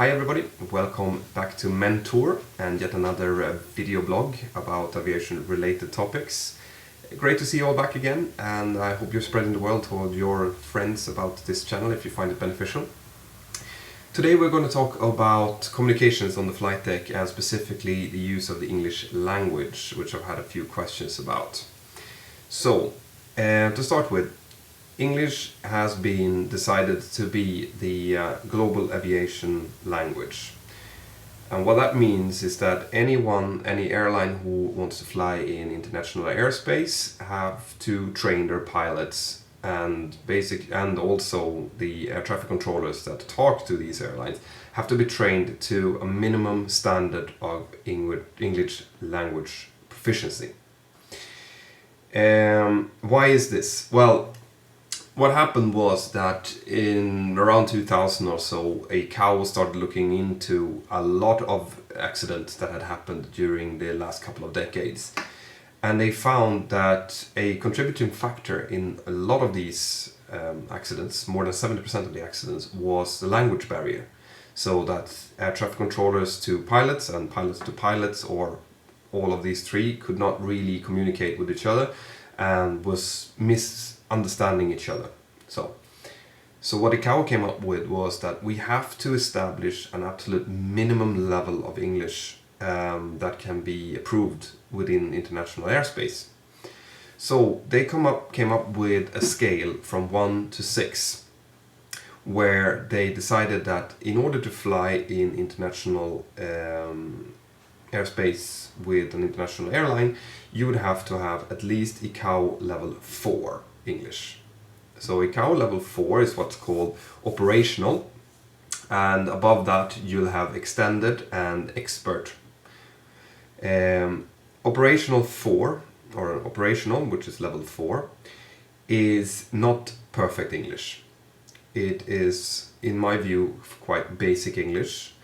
Hi everybody, welcome back to Mentor and yet another video blog about aviation related topics. Great to see you all back again, and I hope you're spreading the word to your friends about this channel if you find it beneficial. Today we're going to talk about communications on the flight deck and specifically the use of the English language, which I've had a few questions about. So, to start with, English has been decided to be the global aviation language. And what that means is that any airline who wants to fly in international airspace have to train their pilots and also the air traffic controllers that talk to these airlines have to be trained to a minimum standard of English language proficiency. Why is this? Well, what happened was that in around 2000 or so, a ICAO started looking into a lot of accidents that had happened during the last couple of decades. And they found that a contributing factor in a lot of these accidents, more than 70% of the accidents, was the language barrier. So that air traffic controllers to pilots and pilots to pilots, or all of these three, could not really communicate with each other and was misunderstanding each other. So what ICAO came up with was that we have to establish an absolute minimum level of English that can be approved within international airspace. So they came up with a scale from 1 to 6, where they decided that in order to fly in international airspace with an international airline, you would have to have at least ICAO level 4 English. So ICAO level 4 is what's called operational, and above that you'll have extended and expert. Operational 4, or operational, which is level 4, is not perfect English. It is, in my view, quite basic English.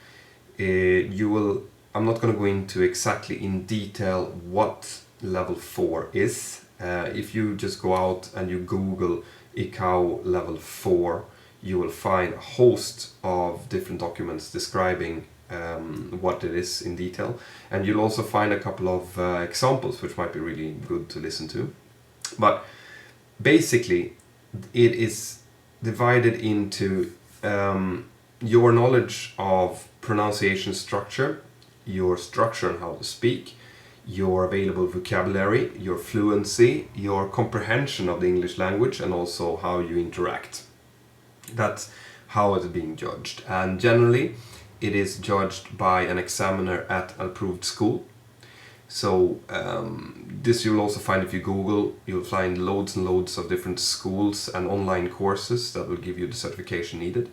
I'm not going to go into exactly in detail what level 4 is. If you just go out and you Google ICAO level 4, you will find a host of different documents describing what it is in detail, and you'll also find a couple of examples which might be really good to listen to. But basically it is divided into your knowledge of pronunciation structure, your structure on how to speak, your available vocabulary, your fluency, your comprehension of the English language, and also how you interact. That's how it's being judged. And generally, it is judged by an examiner at an approved school. So this you'll also find if you Google, you'll find loads and loads of different schools and online courses that will give you the certification needed.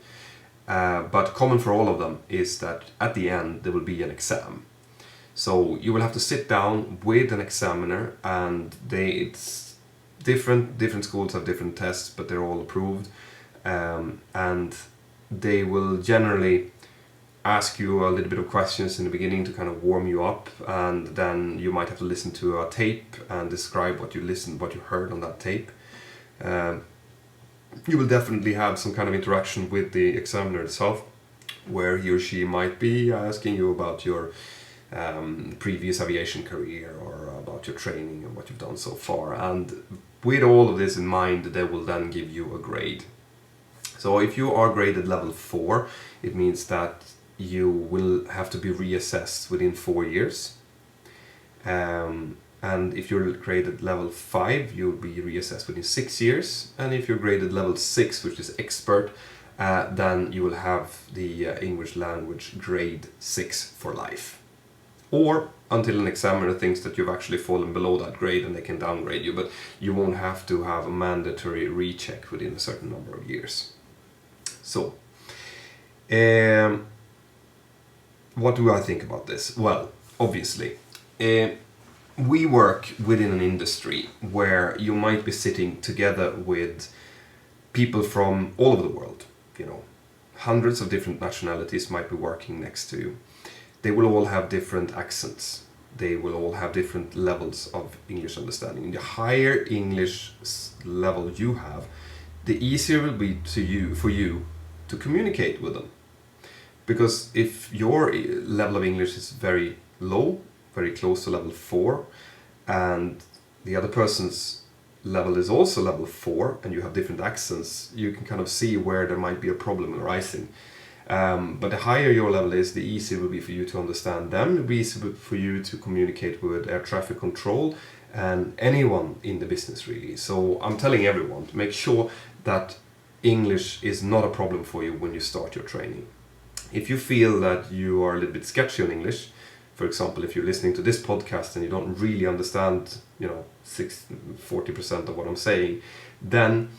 But common for all of them is that at the end there will be an exam. So you will have to sit down with an examiner, and it's different schools have different tests, but they're all approved, and they will generally ask you a little bit of questions in the beginning to kind of warm you up, and then you might have to listen to a tape and describe what you heard on that tape. You will definitely have some kind of interaction with the examiner itself, where he or she might be asking you about your previous aviation career or about your training and what you've done so far. And with all of this in mind, they will then give you a grade. So if you are graded level 4, it means that you will have to be reassessed within 4 years. And if you're graded level 5, you'll be reassessed within 6 years. And if you're graded level 6, which is expert, then you will have the English language grade 6 for life. Or until an examiner thinks that you've actually fallen below that grade and they can downgrade you, but you won't have to have a mandatory recheck within a certain number of years. So, what do I think about this? Well, obviously, we work within an industry where you might be sitting together with people from all over the world. Hundreds of different nationalities might be working next to you. They will all have different accents. They will all have different levels of English understanding. The higher English level you have, the easier it will be for you to communicate with them. Because if your level of English is very low, very close to level 4, and the other person's level is also level 4, and you have different accents, you can kind of see where there might be a problem arising. But the higher your level is, the easier it will be for you to understand them. It will be easier for you to communicate with air traffic control and anyone in the business, really. So I'm telling everyone to make sure that English is not a problem for you when you start your training. If you feel that you are a little bit sketchy on English, for example, if you're listening to this podcast and you don't really understand, 40% of what I'm saying, then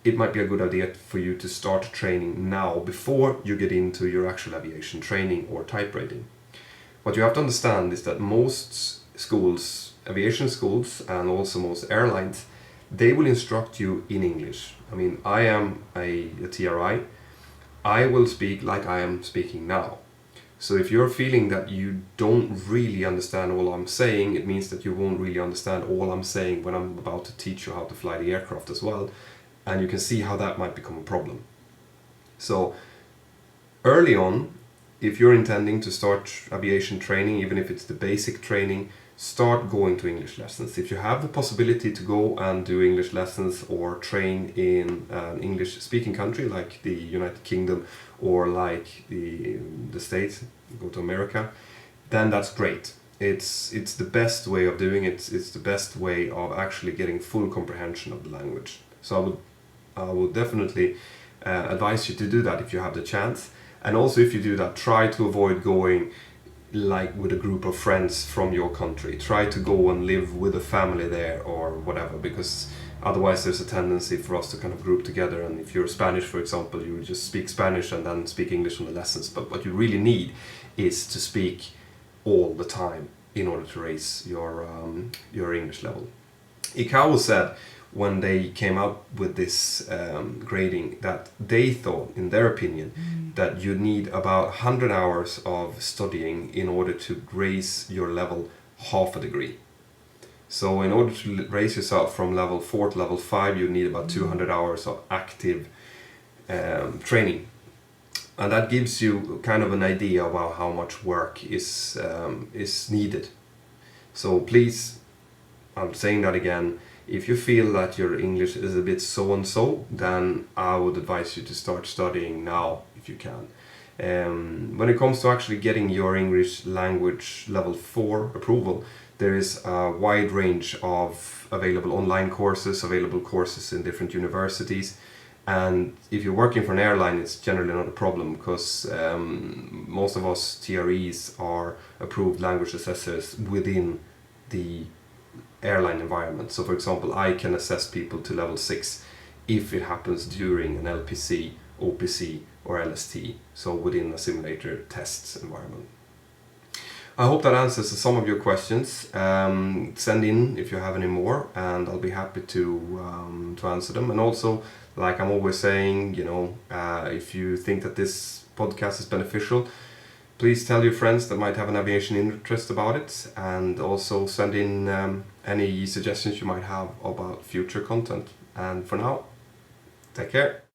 it might be a good idea for you to start training now before you get into your actual aviation training or type rating. What you have to understand is that most schools, aviation schools, and also most airlines, they will instruct you in English. I mean, I am a TRI. I will speak like I am speaking now. So if you're feeling that you don't really understand all I'm saying, it means that you won't really understand all I'm saying when I'm about to teach you how to fly the aircraft as well. And you can see how that might become a problem. So early on, if you're intending to start aviation training, even if it's the basic training, start going to English lessons. If you have the possibility to go and do English lessons or train in an English speaking country like the United Kingdom or like the States, go to America, then that's great. It's the best way of doing it. It's the best way of actually getting full comprehension of the language. So I would definitely advise you to do that if you have the chance. And also, if you do that, try to avoid going like with a group of friends from your country. Try to go and live with a family there or whatever, because otherwise there's a tendency for us to kind of group together, and if you're Spanish, for example, you just speak Spanish and then speak English on the lessons. But what you really need is to speak all the time in order to raise your English level. ICAO said when they came out with this grading that they thought, in their opinion, that you need about 100 hours of studying in order to raise your level half a degree. So in order to raise yourself from level 4 to level 5, you need about 200 hours of active training. And that gives you kind of an idea about how much work is needed. So please, I'm saying that again, if you feel that your English is a bit so-and-so, then I would advise you to start studying now if you can. When it comes to actually getting your English language level 4 approval, there is a wide range of available online courses, available courses in different universities. And if you're working for an airline, it's generally not a problem, because most of us TREs are approved language assessors within the airline environment. So for example, I can assess people to level 6 if it happens during an LPC, OPC or LST, so within a simulator tests environment. I hope that answers some of your questions. Send in if you have any more, and I'll be happy to answer them. And also, like I'm always saying, if you think that this podcast is beneficial, please tell your friends that might have an aviation interest about it, and also send in any suggestions you might have about future content. And for now, take care.